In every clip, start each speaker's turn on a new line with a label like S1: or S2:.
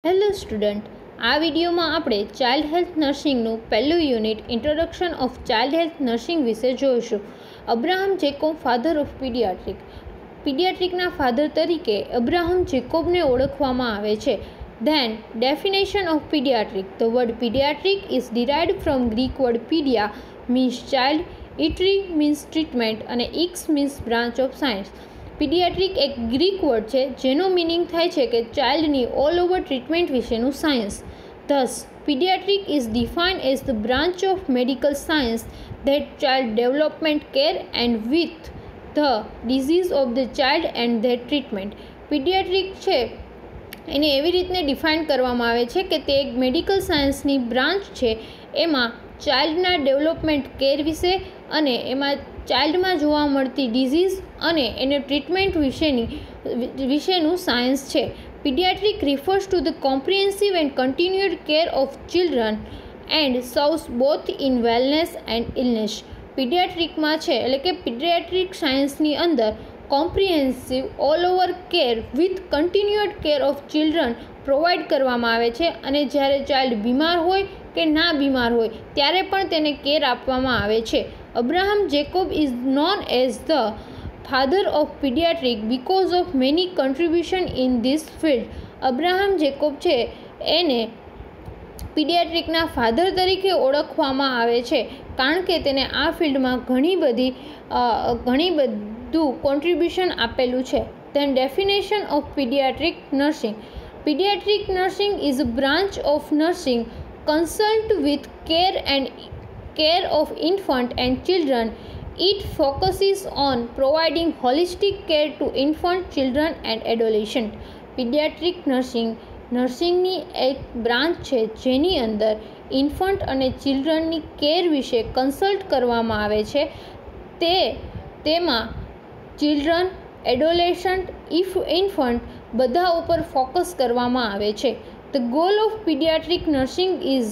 S1: Hello student, આ વિડીયોમાં આપણે ચાઇલ્ડ હેલ્થ નર્સિંગનું પહેલું unit introduction of child health nursing વિશે જોઈશું. અબ્રાહમ જેકોબ, ફાધર ઓફ પીડિયાટ્રિકના ફાધર તરીકે અબ્રાહમ જેકોબને ઓળખવામાં આવે છે. Then definition of pediatric. The word pediatric is derived from Greek word pedia means child, iatry means treatment અને ics means branch of science. Pediatric એક ગ્રીક વર્ડ છે જેનો મિનિંગ થાય છે કે ચાઇલ્ડની ઓલ ઓવર ટ્રીટમેન્ટ વિશેનું science. Thus pediatric is defined as the branch of medical science that child development care and with the disease of the child and there treatment. Paediatric છે એને એવી રીતને ડિફાઇન કરવામાં આવે છે કે તે એક મેડિકલ સાયન્સની બ્રાન્ચ છે. એમાં ચાઇલ્ડના ડેવલપમેન્ટ કેર વિશે અને એમાં ચાઇલ્ડમાં જોવા મળતી ડિઝીઝ અને એને ટ્રીટમેન્ટ વિશેનું સાયન્સ છે. Pediatric refers to the comprehensive and continued care of children and serves both in wellness and illness. પીડિયાટ્રિકમાં છે એટલે કે પીડિયાટ્રિક સાયન્સની અંદર comprehensive all over care with continued care of children provide કરવામાં આવે છે અને જ્યારે ચાઇલ્ડ બીમાર હોય કે ના બીમાર હોય ત્યારે પણ તેને કેર આપવામાં આવે છે. Abraham Jacob is known as the father of paediatric because of many contribution in this field. Abraham Jacob છે એને પીડિયાટ્રિકના ફાધર તરીકે ઓળખવામાં આવે છે કારણ કે તેને આ ફિલ્ડમાં ઘણી બધું કોન્ટ્રીબ્યુશન આપેલું છે. Then definition of paediatric nursing. Paediatric nursing is a branch of nursing concerned with care of infant and children. It focuses on providing holistic care to infant, children and adolescent. Pediatric નર્સિંગની એક branch છે જેની અંદર infant અને ચિલ્ડ્રનની care વિશે consult કરવામાં આવે છે. તેમાં ચિલ્ડ્રન, એડોલેસન્ટ, ઇન્ફન્ટ બધા ઉપર ફોકસ કરવામાં આવે છે. The goal of pediatric nursing is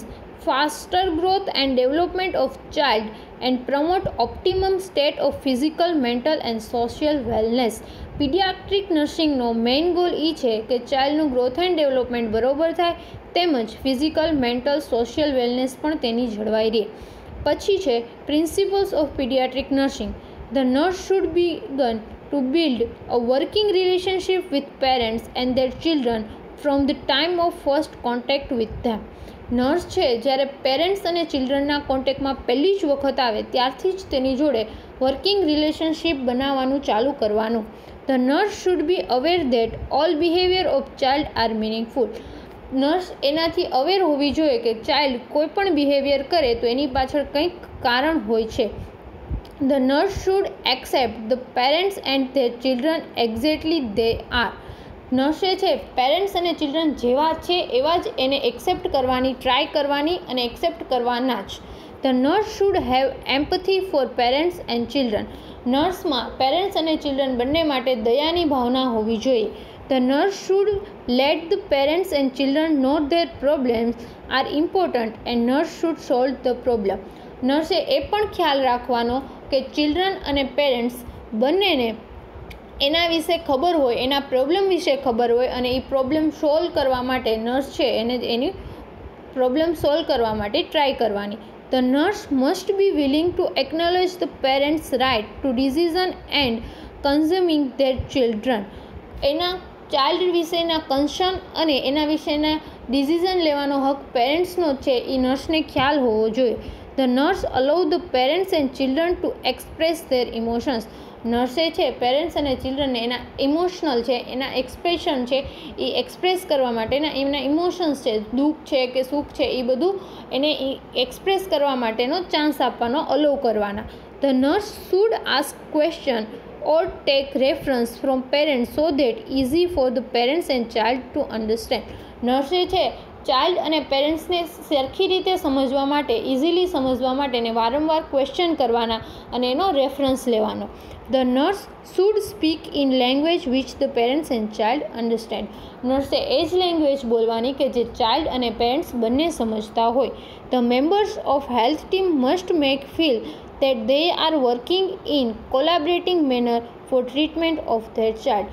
S1: faster growth and development of child and promote optimum state of physical, mental and social wellness. Pediatric નર્સિંગનો મેઇન ગોલ એ છે કે ચાઇલ્ડનું ગ્રોથ એન્ડ ડેવલપમેન્ટ બરોબર થાય તેમજ ફિઝિકલ, મેન્ટલ, સોશિયલ વેલનેસ પણ તેની જળવાઈ રહે. પછી છે principles of paediatric nursing. The nurse should begin to build a working relationship with parents and their children from the time of first contact with them. Nurse છે જ્યારે parents અને ચિલ્ડ્રનના કોન્ટેક્ટમાં પહેલી જ વખત આવે ત્યારથી જ તેની જોડે વર્કિંગ રિલેશનશિપ બનાવવાનું ચાલુ કરવાનું. The nurse should be aware that all behaviour of child are meaningful. Nurse એનાથી અવેર હોવી જોઈએ કે ચાઇલ્ડ કોઈ પણ બિહેવિયર કરે તો એની પાછળ કંઈક કારણ હોય છે. The nurse should accept the parents and their children exactly they are. નર્સે છે પેરેન્ટ્સ અને ચિલ્ડ્રન જેવા છે એવા જ એને એક્સેપ્ટ કરવાની ટ્રાય કરવાની અને એક્સેપ્ટ કરવાના જ. The nurse should have empathy for parents and children. નર્સમાં પેરેન્ટ્સ અને ચિલ્ડ્રન બંને માટે દયાની ભાવના હોવી જોઈએ. The nurse should let the parents and children know their problems are important and nurse should solve the problem. નર્સે એ પણ ખ્યાલ રાખવાનો કે ચિલ્ડ્રન અને પેરેન્ટ્સ બંનેને એના વિશે ખબર હોય, એના પ્રોબ્લેમ વિશે ખબર હોય અને એ પ્રોબ્લેમ સોલ્વ કરવા માટે નર્સ છે એને એની પ્રોબ્લેમ સોલ્વ કરવા માટે ટ્રાય કરવાની. The nurse must be willing to acknowledge the parents right to decision and consuming their children. એના ચાઇલ્ડ વિશેના કન્સર્ન અને એના વિશેના ડિસિઝન લેવાનો હક પેરેન્ટ્સનો છે એ નર્સને ખ્યાલ હોવો જોઈએ. The nurse allow the parents and children to express their emotions. નર્સે છે પેરેન્ટ્સ અને ચિલ્ડ્રનને એના ઇમોશનલ છે, એના એક્સપ્રેશન છે એ એક્સપ્રેસ કરવા માટેના એમના ઇમોશન્સ છે, દુઃખ છે કે સુખ છે એ બધું એને એક્સપ્રેસ કરવા માટેનો ચાન્સ આપવાનો, અલાઉ કરવાના. The nurse should ask question or take reference from parents so that easy for the parents and child to understand. નર્સે છે ચાઇલ્ડ અને પેરેન્ટ્સને સરખી રીતે સમજવા માટે, ઇઝીલી સમજવા માટે એને વારંવાર ક્વેશ્ચન કરવાના અને એનો રેફરન્સ લેવાનો. The nurse should speak in language which the parents and child understand. નર્સે એ જ લેંગ્વેજ બોલવાની કે જે ચાઇલ્ડ અને પેરેન્ટ્સ બંને સમજતા હોય. The members of health team must make feel that they are working in collaborating manner for treatment of their child.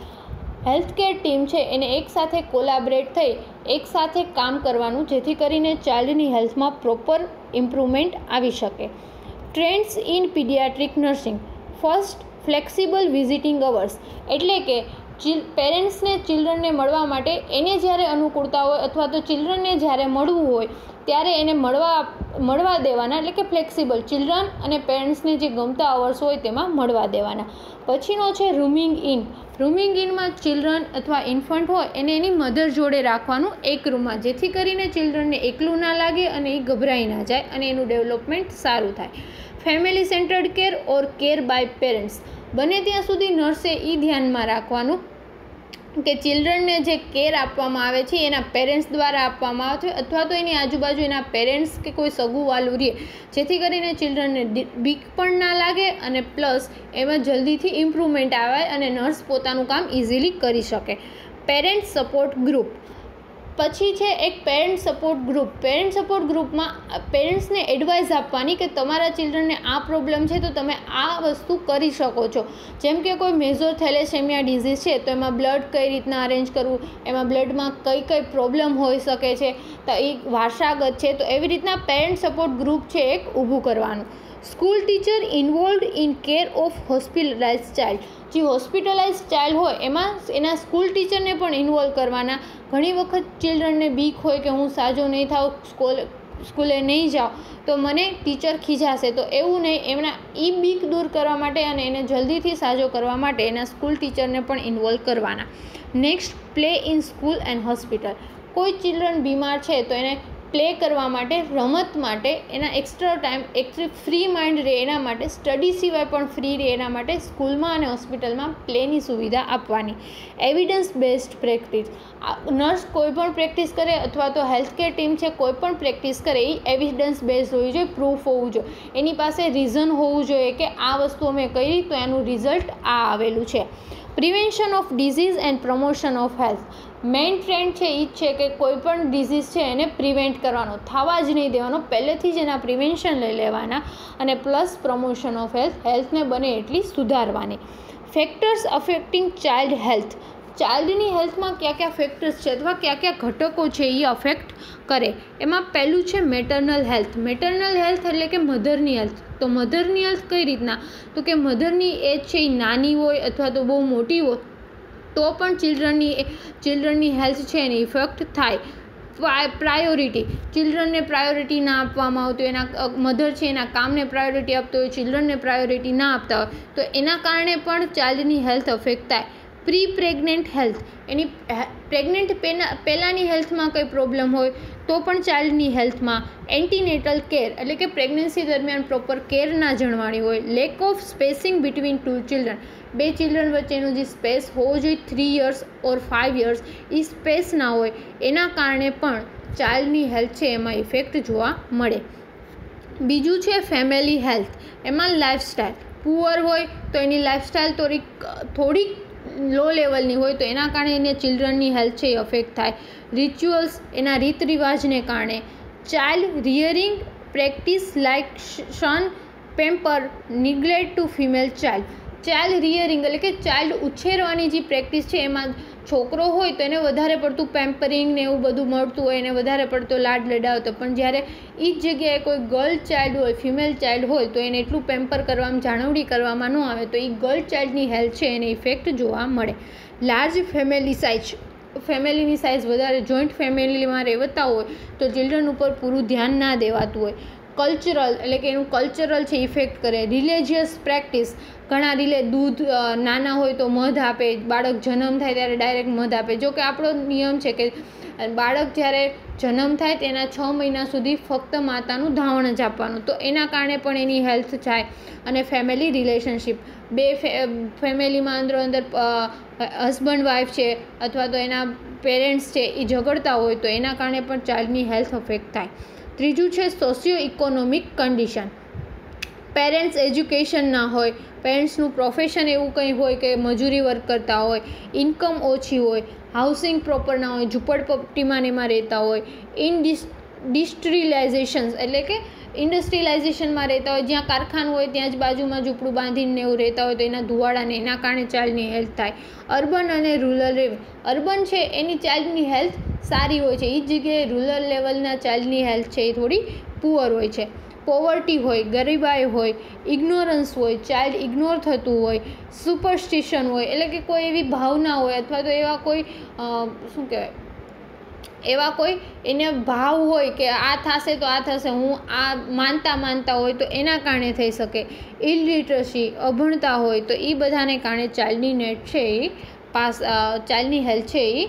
S1: Health care team છે એને એકસાથે કોલાબરેટ થઈ એકસાથે કામ કરવાનું, જેથી કરીને ચાઇલ્ડની હેલ્થમાં પ્રોપર ઇમ્પ્રુવમેન્ટ આવી શકે. Trends in paediatric nursing. First, flexible visiting hours, એટલે કે પેરેન્ટ્સને ચિલ્ડ્રનને મળવા માટે એને જ્યારે અનુકૂળતા હોય અથવા તો ચિલ્ડ્રનને જ્યારે મળવું હોય ત્યારે એને મળવા દેવાના, એટલે કે ફ્લેક્સિબલ, ચિલ્ડ્રન અને પેરેન્ટ્સને જે ગમતા અવર્સ હોય તેમાં મળવા દેવાના. પછીનો છે રૂમિંગ ઇન. રૂમિંગ ઇનમાં ચિલ્ડ્રન અથવા ઇન્ફન્ટ હોય એને એની મધર જોડે રાખવાનું એક રૂમમાં, જેથી કરીને ચિલ્ડ્રનને એકલું ના લાગે અને એ ગભરાઈ ના જાય અને એનું ડેવલપમેન્ટ સારું થાય. ફેમિલી સેન્ટર્ડ કેર ઓર કેર બાય પેરેન્ટ્સ. બને ત્યાં સુધી નર્સે એ ધ્યાનમાં રાખવાનું કે ચિલ્ડ્રનને જે કેર આપવામાં આવે છે એના પેરેન્ટ્સ દ્વારા આપવામાં આવે છે અથવા તો એની આજુબાજુ એના પેરેન્ટ્સ કે કોઈ સગું વાલું રહે, જેથી કરીને ચિલ્ડ્રનને બીક પણ ના લાગે અને પ્લસ એમાં જલ્દીથી ઇમ્પ્રુવમેન્ટ આવે અને નર્સ પોતાનું કામ ઇઝીલી કરી શકે. Parent support group. પછી છે એક parent support group. Parent support ગ્રુપમાં પેરેન્ટ્સને એડવાઇસ આપવાની કે તમારા ચિલ્ડ્રનને આ પ્રોબ્લેમ છે તો તમે આ વસ્તુ કરી શકો છો. જેમ કે કોઈ મેજર થેલેસેમિયા ડિઝીઝ છે તો એમાં બ્લડ કઈ રીતના અરેન્જ કરવું, એમાં બ્લડમાં કઈ પ્રોબ્લેમ હોઈ શકે છે, તો એ વારસાગત છે, તો એવી રીતના પેરેન્ટ સપોર્ટ ગ્રુપ છે એક ઊભું કરવાનું. School teacher involved in care of hospitalise child. જે હોસ્પિટલાઇઝ ચાઇલ્ડ હોય એમાં એના સ્કૂલ ટીચરને પણ ઇન્વોલ્વ કરવાના. ઘણી વખત ચિલ્ડ્રનને બીક હોય કે હું સાજો નહીં થાઉં, સ્કૂલે નહીં જાઉં તો મને ટીચર ખીજાશે, તો એવું નહીં, એમના એ બીક દૂર કરવા માટે અને એને જલ્દીથી સાજો કરવા માટે એના સ્કૂલ ટીચરને પણ ઇન્વોલ્વ કરવાના. Next, play in school and hospital. કોઈ ચિલ્ડ્રન બીમાર છે તો એને પ્લે કરવા માટે, રમત માટે, એના એક્સ્ટ્રા ટાઈમ ફ્રી માઇન્ડ રહે એના માટે, સ્ટડી સિવાય પણ ફ્રી રહે એના માટે સ્કૂલમાં અને હોસ્પિટલમાં પ્લેની સુવિધા આપવાની. Evidence based practice. નર્સ કોઈ પણ પ્રેક્ટિસ કરે અથવા તો હેલ્થ કેર ટીમ છે કોઈ પણ પ્રેક્ટિસ કરે એ એવિડન્સ બેઝડ હોવી જોઈએ, પ્રૂફ હોવું જોઈએ, એની પાસે રીઝન હોવું જોઈએ કે આ વસ્તુ અમે કરી તો એનું રિઝલ્ટ આ આવેલું છે. Prevention of disease and promotion of health. Main trend છે એ જ છે કે કોઈ પણ ડિઝીઝ છે એને પ્રિવેન્ટ કરવાનો, થવા જ નહીં દેવાનો, પહેલેથી જ એના પ્રિવેન્શન લઈ લેવાના અને પ્લસ પ્રમોશન ઓફ હેલ્થને બને એટલી સુધારવાની. Factors affecting child health. ચાઇલ્ડની હેલ્થમાં કયા કયા ફેક્ટર્સ છે અથવા કયા કયા ઘટકો છે એ અફેક્ટ કરે. એમાં પહેલું છે મેટર્નલ હેલ્થ. મેટર્નલ હેલ્થ એટલે કે મધરની હેલ્થ. તો મધરની હેલ્થ કઈ રીતના, તો કે મધરની એજ છે એ નાની હોય અથવા તો બહુ મોટી હોય તો પણ ચિલ્ડ્રનની હેલ્થ છે એની ઇફેક્ટ થાય. પ્રાયોરિટી. ચિલ્ડ્રનને પ્રાયોરિટી ના આપવામાં આવતી હોય, એના મધર છે એના કામને પ્રાયોરિટી આપતો હોય, ચિલ્ડ્રનને પ્રાયોરિટી ના આપતા હોય તો એના કારણે પણ ચાઇલ્ડની હેલ્થ અફેક્ટ થાય. Pre pregnant health. એની પ્રેગ્નન્ટ પહેલાંની હેલ્થમાં કંઈ પ્રોબ્લેમ હોય તો પણ ચાઇલ્ડની હેલ્થમાં. એન્ટીનેટલ કેર એટલે કે પ્રેગ્નન્સી દરમિયાન પ્રોપર કેર ના જળવાણી હોય. Lack of spacing between two children. બે ચિલ્ડ્રન વચ્ચેનો જે સ્પેસ હોવો જોઈએ 3 years ઓર 5 years એ સ્પેસ ના હોય એના કારણે પણ ચાઇલ્ડની હેલ્થ છે એમાં ઇફેક્ટ જોવા મળે. બીજું છે ફેમિલી હેલ્થ. એમાં લાઇફસ્ટાઇલ. પુઅર હોય તો એની લાઇફસ્ટાઇલ થોડીક લો લેવલની હોય તો એના કારણે એને ચિલ્ડ્રનની હેલ્થ છે એ અફેક્ટ થાય. રિચ્યુઅલ્સ, એના રીત રિવાજને કારણે. Child rearing practice like son pamper neglect to female child. Child rearing એટલે કે ચાઇલ્ડ ઉછેરવાની જે પ્રેક્ટિસ છે એમાં છોકરો હોય તો એને વધારે પડતું પેમ્પરિંગ ને એવું બધું મળતું હોય, એને વધારે પડતો લાડ લડાવતો, પણ જ્યારે એ જ જગ્યાએ કોઈ ગર્લ ચાઇલ્ડ હોય, ફિમેલ ચાઇલ્ડ હોય તો એને એટલું પેમ્પર કરવામાં, જાળવણી કરવામાં ન આવે તો એ ગર્લ ચાઇલ્ડની હેલ્થ છે એને ઇફેક્ટ જોવા મળે. Large family size. ફેમિલીની સાઇઝ વધારે, જોઈન્ટ ફેમિલીમાં રહેતા હોય તો ચિલ્ડ્રન ઉપર પૂરું ધ્યાન ના દેવાતું હોય. કલ્ચરલ એટલે કે એનું કલ્ચરલ છે ઇફેક્ટ કરે. Religious practice. ઘણા દૂધ નાના હોય તો મધ આપે, બાળક જન્મ થાય ત્યારે ડાયરેક્ટ મધ આપે. જો કે આપણો નિયમ છે કે બાળક જ્યારે જન્મ થાય તેના 6 મહિના સુધી ફક્ત માતાનું ધાવણ જ આપવાનું, તો એના કારણે પણ એની હેલ્થ થાય. અને ફેમિલી રિલેશનશિપ. બે ફેમિલીમાં અંદર હસબન્ડ વાઈફ છે અથવા તો એના પેરેન્ટ્સ છે એ ઝઘડતા હોય તો એના કારણે પણ ચાઇલ્ડની હેલ્થ અફેક્ટ થાય. ત્રીજું છે socio economic condition. Parents education ના હોય, પેરેન્ટ્સનું પ્રોફેશન એવું કંઈ હોય કે મજૂરી વર્ક કરતા હોય, ઇન્કમ ઓછી હોય, હાઉસિંગ પ્રોપર ના હોય, ઝૂંપડપટ્ટીમાં એમાં રહેતા હોય, ઇનડિસ્ટ્રીલાઇઝેશન્સ એટલે કે ઇન્ડસ્ટ્રીયલાઇઝેશનમાં રહેતા હોય, જ્યાં કારખાનું હોય ત્યાં જ બાજુમાં ઝૂંપડું બાંધીને એવું રહેતા હોય તો એના ધુવાડાને એના કારણે ચાઇલ્ડની હેલ્થ થાય. અર્બન અને રૂરલ. અર્બન છે એની ચાઇલ્ડની હેલ્થ સારી હોય છે, એ જ જગ્યાએ રૂરલ લેવલના ચાઇલ્ડની હેલ્થ છે એ થોડી પુઅર હોય છે. પોવર્ટી હોય, ગરીબાઈ હોય, ઇગ્નોરન્સ હોય, ચાઇલ્ડ ઇગ્નોર થતું હોય, સુપરસ્ટિશન હોય, એટલે કે કોઈ એવી ભાવના હોય અથવા તો એવા કોઈ શું કહેવાય, એવા કોઈ એને ભાવ હોય કે આ થશે તો આ થશે, હું આ માનતા હોય તો એના કારણે થઈ શકે. ઇલિટરસી, અભણતા હોય તો એ બધાને કારણે ચાઇલ્ડની નેટ છે એ ચાઇલ્ડની હેલ્થ છે એ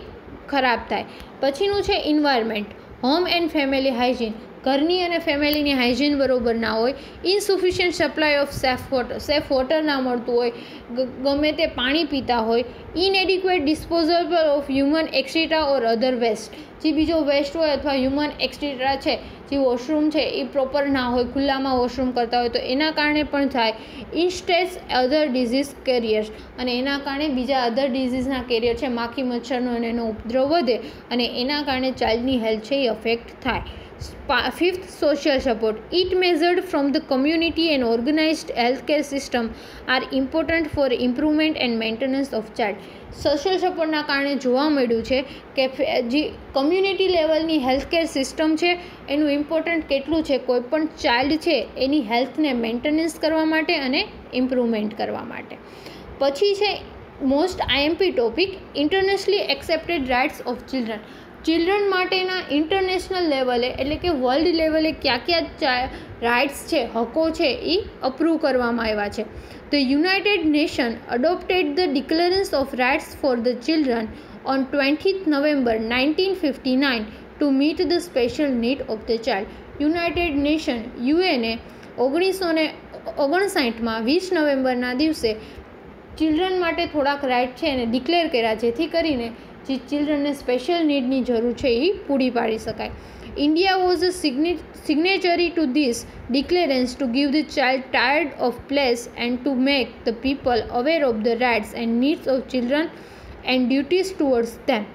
S1: ખરાબ થાય. પછીનું છે environment. Home and family hygiene. ઘરની અને ફેમિલીની હાઇજીન બરોબર ના હોય. Insufficient supply of safe water ના મળતું હોય, ગમે તે પાણી પીતા હોય. Inadequate disposable of human extra or other waste. જે બીજો વેસ્ટ હોય અથવા હ્યુમન એક્સટ્રા છે, જે વોશરૂમ છે એ પ્રોપર ના હોય, ખુલ્લામાં વોશરૂમ કરતા હોય તો એના કારણે પણ થાય. ઇન્સ્ટેસ અધર ડિઝીઝ કેરિયર્સ, અને એના કારણે બીજા અધર ડિઝીઝના કેરિયર છે, માખી મચ્છરનો અને એનો ઉપદ્રવ વધે અને એના કારણે ચાઇલ્ડની હેલ્થ છે એ અફેક્ટ થાય. Fifth, social support. It measured from the community and organized healthcare system are important for improvement and maintenance of child. Social સપોર્ટના કારણે જોવા મળ્યું છે કે જે કમ્યુનિટી લેવલની હેલ્થકેર સિસ્ટમ છે એનું ઇમ્પોર્ટન્ટ કેટલું છે કોઈ પણ ચાઇલ્ડ છે એની હેલ્થને મેન્ટેનન્સ કરવા માટે અને ઇમ્પ્રુવમેન્ટ કરવા માટે. પછી છે most IMP topic, internationally accepted rights of children. Children માટેના ઇન્ટરનેશનલ લેવલે એટલે કે વર્લ્ડ લેવલે ક્યાં રાઇટ્સ છે, હકો છે એ અપ્રૂવ કરવામાં આવ્યા છે. The united nation adopted the declaration of rights for the children on 20th November 1959 to meet the special need of the child. United nation યુએને 1959માં 20 નવેમ્બરના દિવસે ચિલ્ડ્રન માટે થોડાક રાઇટ છે એને ડિક્લેર કર્યા, જેથી કરીને જે ચિલ્ડ્રનને સ્પેશિયલ નીડની જરૂર છે એ પૂરી પાડી શકાય. India was a signatory to this declaration to give the child tired of place and to make the people aware of the rights and needs of children and duties towards them.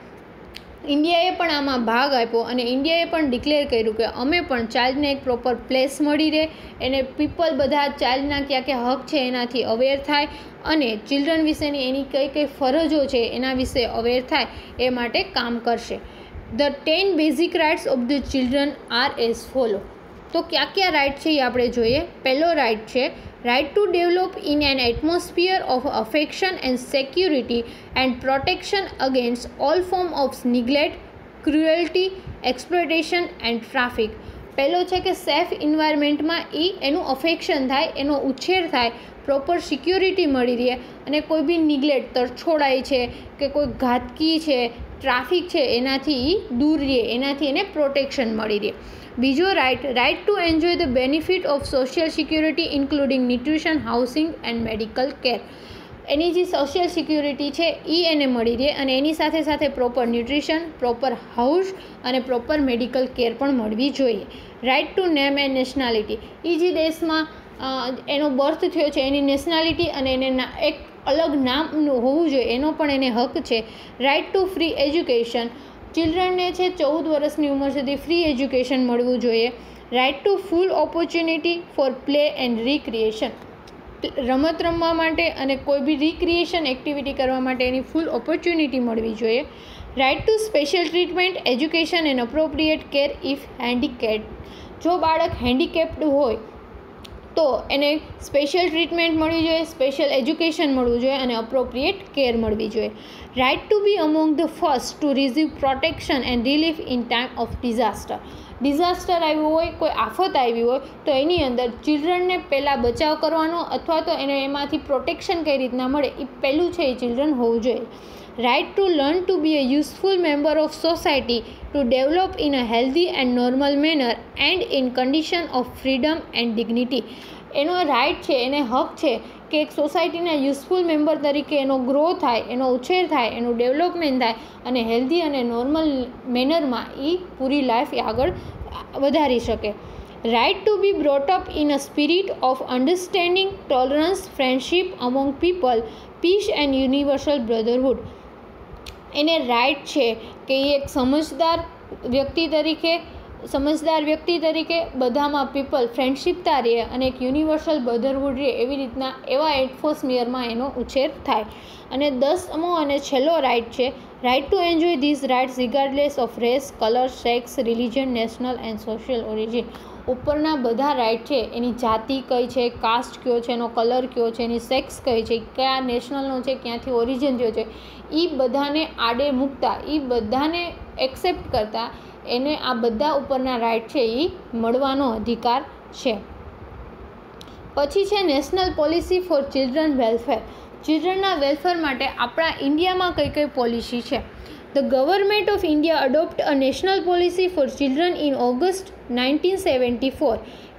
S1: ઇન્ડિયાએ પણ આમાં ભાગ આપ્યો અને ઇન્ડિયાએ પણ declare કર્યું કે અમે પણ ચાઇલ્ડને એક પ્રોપર પ્લેસ મળી રહે, એને પીપલ બધા ચાઇલ્ડના ક્યાં હક છે એનાથી અવેર થાય અને ચિલ્ડ્રન વિશેની એની કઈ ફરજો છે એના વિશે અવેર થાય એ માટે કામ કરશે. The 10 basic rights of the children are as follow. તો ક્યાં રાઇટ છે એ આપણે જોઈએ. પહેલો રાઇટ છે right to develop in an atmosphere of affection and security and protection against all form of neglect, cruelty, exploitation and traffic. પહેલો છે કે સેફ ઇન્વાયરમેન્ટમાં એનું અફેક્શન થાય, એનો ઉછેર થાય, પ્રોપર સિક્યોરિટી મળી રહે અને કોઈ બી નિગ્લેક્ટ, તરછોડાય છે કે કોઈ ઘાતકી છે, ટ્રાફિક છે એનાથી દૂર રહે, એનાથી એને પ્રોટેક્શન મળી રહે. બીજો right to enjoy the benefit of social security including nutrition, housing and medical care. એની જે સોશિયલ સિક્યુરિટી છે એ એને મળી રહે અને એની સાથે સાથે પ્રોપર ન્યુટ્રિશન, પ્રોપર હાઉસ અને પ્રોપર મેડિકલ કેર પણ મળવી જોઈએ. Right to name and nationality. એ જે દેશમાં એનો બર્થ થયો છે એની નેશનાલિટી અને એને એક અલગ નામ હોવું જોઈએ એનો પણ એને હક છે. Right to free education. ચિલ્ડ્રનને છે 14 વર્ષની ઉંમર સુધી ફ્રી એજ્યુકેશન મળવું જોઈએ. Right to full opportunity for play and recreation. રમત રમવા માટે અને કોઈ બી રિક્રિએશન એક્ટિવિટી કરવા માટે એની ફૂલ ઓપોર્ચ્યુનિટી મળવી જોઈએ. Right to special treatment, education and appropriate care if handicapped. જો બાળક હેન્ડીકેપ્ડ હોય તો એને સ્પેશિયલ ટ્રીટમેન્ટ મળવી જોઈએ, સ્પેશિયલ એજ્યુકેશન મળવું જોઈએ અને અપ્રોપ્રિએટ કેર મળવી જોઈએ. Right to be among the first to receive protection and relief in time of disaster. Disaster આવ્યું હોય, કોઈ આફત આવી હોય તો એની અંદર ચિલ્ડ્રનને પહેલાં બચાવ કરવાનો અથવા તો એને એમાંથી પ્રોટેક્શન કઈ રીતના મળે એ પહેલું છે એ ચિલ્ડ્રન હોવું જોઈએ. Right to learn to be a useful member of society to develop in a healthy and normal manner and in condition of freedom and dignity. એનો રાઇટ છે, એને હક છે કે એક સોસાયટીના યુઝફુલ મેમ્બર તરીકે એનો ગ્રો થાય, એનો ઉછેર થાય, એનું ડેવલપમેન્ટ થાય અને હેલ્ધી અને નોર્મલ મેનરમાં એ પૂરી લાઈફ આગળ વધારી શકે. Right to be brought up in a spirit of understanding, tolerance, friendship among people, peace and universal brotherhood. એને રાઇટ છે કે એ એક સમજદાર વ્યક્તિ તરીકે સમજદાર વ્યક્તિ તરીકે, બધામાં પીપલ ફ્રેન્ડશિપતા રહે અને એક યુનિવર્સલ બ્રધરહુડ રહે એવી રીતના એવા એટમોસ્ફિયરમાં એનો ઉછેર થાય. અને 10મો અને છેલ્લો રાઇટ છે, right to enjoy these rights regardless of race, colour, sex, religion, national and social origin. ઉપરના બધા રાઇટ છે એની જાતિ કઈ છે, કાસ્ટ કયો છે, એનો કલર કયો છે, એની સેક્સ કઈ છે, કયા નેશનલનો છે, ક્યાંથી ઓરિજિન થયો છે, એ બધાને આડે મૂકતા, એ બધાને એક્સેપ્ટ કરતા એને આ બધા ઉપરના રાઇટ છે એ મળવાનો અધિકાર છે. પછી છે national policy for children welfare. ચિલ્ડ્રનના વેલફેર માટે આપણા ઇન્ડિયામાં કઈ કઈ પોલિસી છે. The Government of India adopted a national policy for children in August 1974,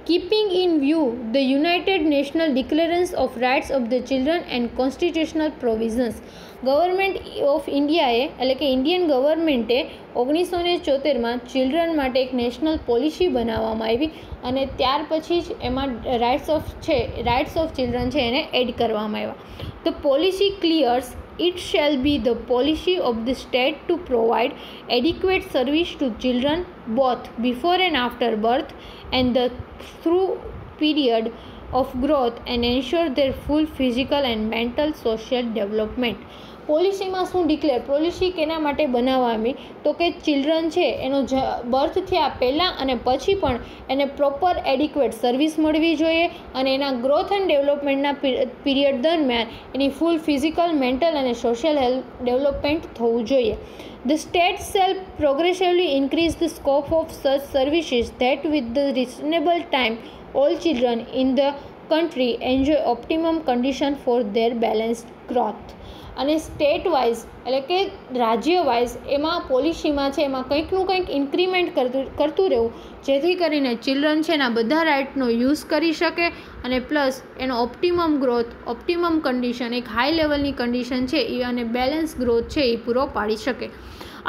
S1: keeping in view the United Nations Declaration of Rights of the Children and constitutional provisions. Government of ઇન્ડિયાએ એટલે કે Indian ગવર્મેન્ટે 1974માં children માટે એક national policy બનાવવામાં આવી અને ત્યાર પછી જ એમાં રાઇટ્સ ઓફ ચિલ્ડ્રન છે એને એડ કરવામાં આવ્યા. The policy clears it shall be the policy of the state to provide adequate service to children both before and after birth and the through period of growth and ensure their full physical and mental social development. પોલિસીમાં શું declare, policy કેના માટે બનાવવાની, તો કે children છે એનો birth થયા પહેલાં અને પછી પણ એને પ્રોપર એડિક્વેટ સર્વિસ મળવી જોઈએ અને એના ગ્રોથ એન્ડ ડેવલપમેન્ટના પીરિયડ દરમિયાન એની ફૂલ ફિઝિકલ, મેન્ટલ અને સોશિયલ ડેવલપમેન્ટ થવું જોઈએ. The state shall progressively increase the scope of such services that with the reasonable time all children in the country enjoy optimum condition for their balanced growth. અને state wise એટલે કે રાજ્ય wise એમાં પોલિસીમાં છે એમાં કંઈકનું કંઈક ઇન્ક્રીમેન્ટ કરતું રહેવું જેથી કરીને ચિલ્ડ્રન છે એના બધા રાઇટનો યુઝ કરી શકે અને પ્લસ એનો ઓપ્ટિમમ ગ્રોથ, ઓપ્ટિમમ કન્ડિશન, એક હાઈ લેવલની કન્ડિશન છે એ અને બેલેન્સ ગ્રોથ છે એ પૂરો પાડી શકે.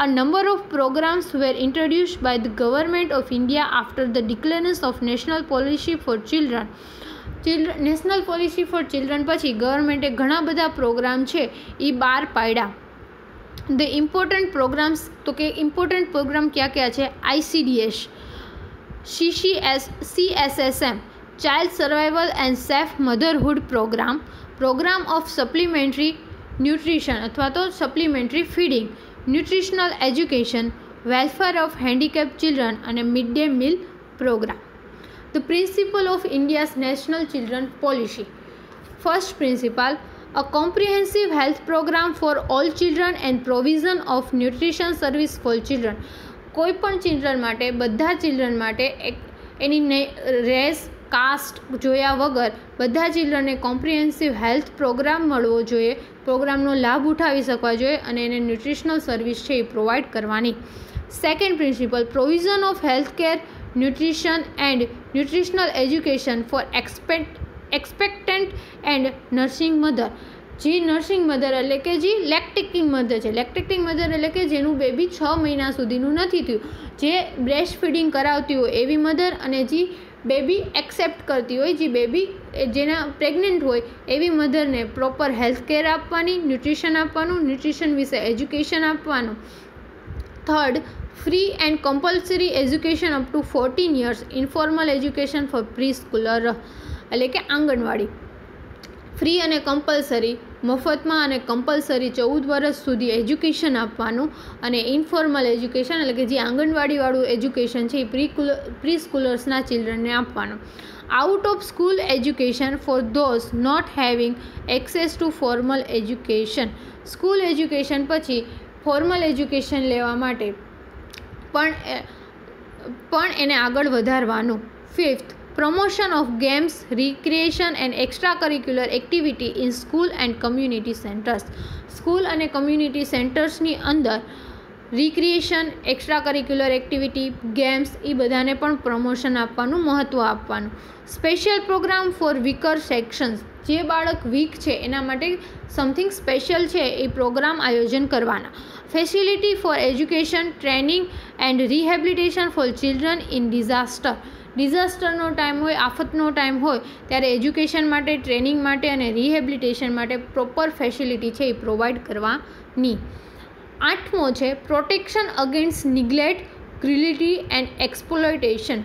S1: A number of programs were introduced by the Government of India after the declaration of National Policy for Children. National policy for children પછી ગવર્મેન્ટે ઘણા બધા પ્રોગ્રામ છે એ બહાર પાડ્યા. ધ ઇમ્પોર્ટન્ટ પ્રોગ્રામ્સ, તો કે ઇમ્પોર્ટન્ટ પ્રોગ્રામ ક્યાં ક્યાં છે? ICDS, CSSM, child survival and safe motherhood programme, programme of supplementary nutrition અથવા તો supplementary feeding, nutritional education, welfare of handicap children અને mid day meal programme. The principle of India's National Children Policy. First principle, a comprehensive health program for all children and provision of nutrition service for children. કોઈ પણ children માટે, બધા children માટે એની race, cast જોયા વગર બધા ચિલ્ડ્રનને comprehensive health programme મળવો જોઈએ, પ્રોગ્રામનો લાભ ઉઠાવી શકવા જોઈએ અને એને ન્યુટ્રિશનલ સર્વિસ છે એ પ્રોવાઈડ કરવાની. Second principle, provision of health care, nutrition and nutritional education for expectant and nursing mother. જે નર્સિંગ મધર એટલે કે જે લેક્ટેટિંગ મધર છે, લેક્ટેટિંગ મધર એટલે કે જેનું બેબી 6 મહિના સુધીનું નથી થયું, જે બ્રેસ્ટ ફીડિંગ કરાવતી હોય એવી મધર અને જે બેબી એક્સેપ્ટ કરતી હોય, જે બેબી જેના પ્રેગ્નન્ટ હોય એવી મધરને પ્રોપર હેલ્થ કેર આપવાની, ન્યુટ્રિશન આપવાનું, ન્યુટ્રિશન વિશે એજ્યુકેશન આપવાનું. Third, free and compulsory education up to 14 years, informal education for preschoolers એટલે કે આંગણવાડી. ફ્રી અને કમ્પલસરી, મફતમાં અને કમ્પલસરી 14 વર્ષ સુધી એજ્યુકેશન આપવાનું અને ઇન્ફોર્મલ એજ્યુકેશન એટલે કે જે આંગણવાડીવાળું એજ્યુકેશન છે એ પ્રી ચિલ્ડ્રનને આપવાનું. Out of school education for those not having access to formal education. School education પછી ફોર્મલ એજ્યુકેશન લેવા માટે પણ એને આગળ વધારવાનું. Fifth, promotion of games, recreation and extra curricular activity in school and community centres. School અને community સેન્ટર્સની અંદર recreation, extra curricular activity, games એ બધાને પણ પ્રમોશન આપવાનું, મહત્ત્વ આપવાનું. Special programme for weaker sections, જે બાળક વીક છે એના માટે સમથિંગ સ્પેશિયલ છે એ પ્રોગ્રામ આયોજન કરવાના. Facility for education, training and rehabilitation for children in disaster. ડિઝાસ્ટરનો ટાઈમ હોય, આફતનો ટાઈમ હોય ત્યારે એજ્યુકેશન માટે, ટ્રેનિંગ માટે અને રિહેબિલિટેશન માટે પ્રોપર ફેસિલિટી છે એ પ્રોવાઈડ કરવાની. 8મો છે protection against neglect, cruelty and exploitation.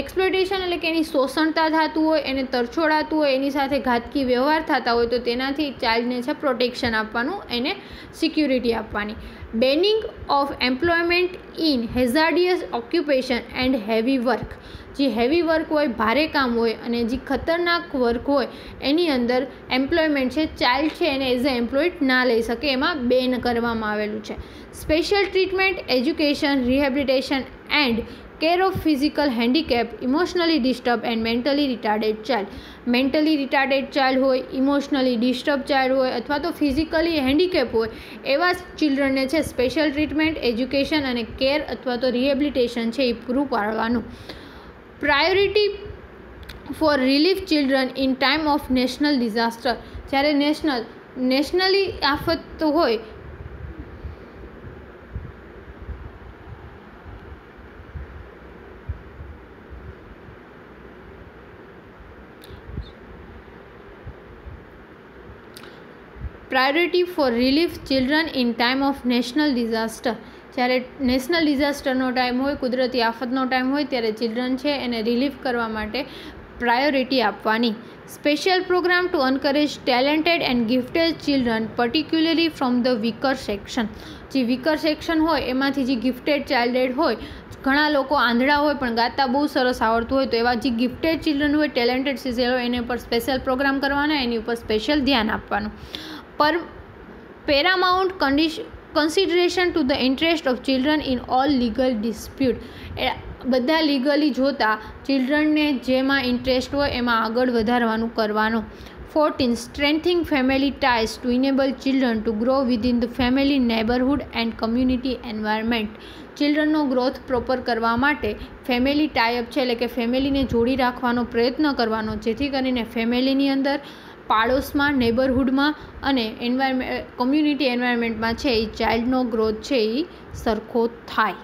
S1: Exploitation એટલે કે એની શોષણતા થતું હોય, એને તરછોડાતું હોય, એની સાથે ઘાતકી વ્યવહાર થતા હોય તો તેનાથી ચાઇલ્ડને છે પ્રોટેક્શન આપવાનું, એને સિક્યુરિટી આપવાની. Banning of employment in hazardous occupation and heavy work. જે હેવી વર્ક હોય, ભારે કામ હોય અને જે ખતરનાક વર્ક હોય એની અંદર એમ્પ્લોયમેન્ટ છે, ચાઇલ્ડ છે એને એઝ અ એમ્પ્લોયડ ના લઈ શકે, એમાં બેન કરવામાં આવેલું છે. Special treatment, education, rehabilitation and care of physical handicap, emotionally disturb and mentally retarded child. Mentally retarded child હોય, ઇમોશનલી ડિસ્ટર્બ ચાઇલ્ડ હોય અથવા તો ફિઝિકલી હેન્ડીકેપ હોય એવા ચિલ્ડ્રનને છે સ્પેશિયલ ટ્રીટમેન્ટ, એજ્યુકેશન અને કેર અથવા તો રિહેબિલિટેશન છે એ પૂરું પાડવાનું. Priority for relief children in time of national disaster. જ્યારે નેશનલી આફત હોય priority for relief children in time of national disaster. જ્યારે નેશનલ ડિઝાસ્ટરનો ટાઈમ હોય, કુદરતી આફતનો ટાઈમ હોય ત્યારે ચિલ્ડ્રન છે એને રિલીફ કરવા માટે પ્રાયોરિટી આપવાની. Special programme to encourage talented and gifted children particularly from the weaker section. જે વીકર સેક્શન હોય એમાંથી જે ગિફ્ટેડ ચાઇલ્ડ હોય, ઘણા લોકો આંધળા હોય પણ ગાતા બહુ સરસ આવડતું હોય તો એવા જે ગિફ્ટેડ ચિલ્ડ્રન હોય, ટેલેન્ટેડ ચિલ્ડ્રન હોય એના પર સ્પેશિયલ પ્રોગ્રામ કરવાના, એની ઉપર સ્પેશિયલ ધ્યાન આપવાનું. Paramount consideration to the interest of children in all legal dispute. બધા લીગલી જોતા ચિલ્ડ્રનને જેમાં ઇન્ટરેસ્ટ હોય એમાં આગળ વધારવાનું કરવાનું. 14. Strengthening family ties to enable children to grow within the family, neighbourhood and community environment. ચિલ્ડ્રનનો ગ્રોથ પ્રોપર કરવા માટે ફેમિલી ટાઈઅપ છે એટલે કે ફેમિલીને જોડી રાખવાનો પ્રયત્ન કરવાનો, જેથી કરીને ફેમિલીની અંદર, પાડોશમાં, નેબરહુડમાં અને કમ્યુનિટી એન્વાયરમેન્ટમાં છે એ ચાઇલ્ડનો ગ્રોથ છે એ સરખો થાય.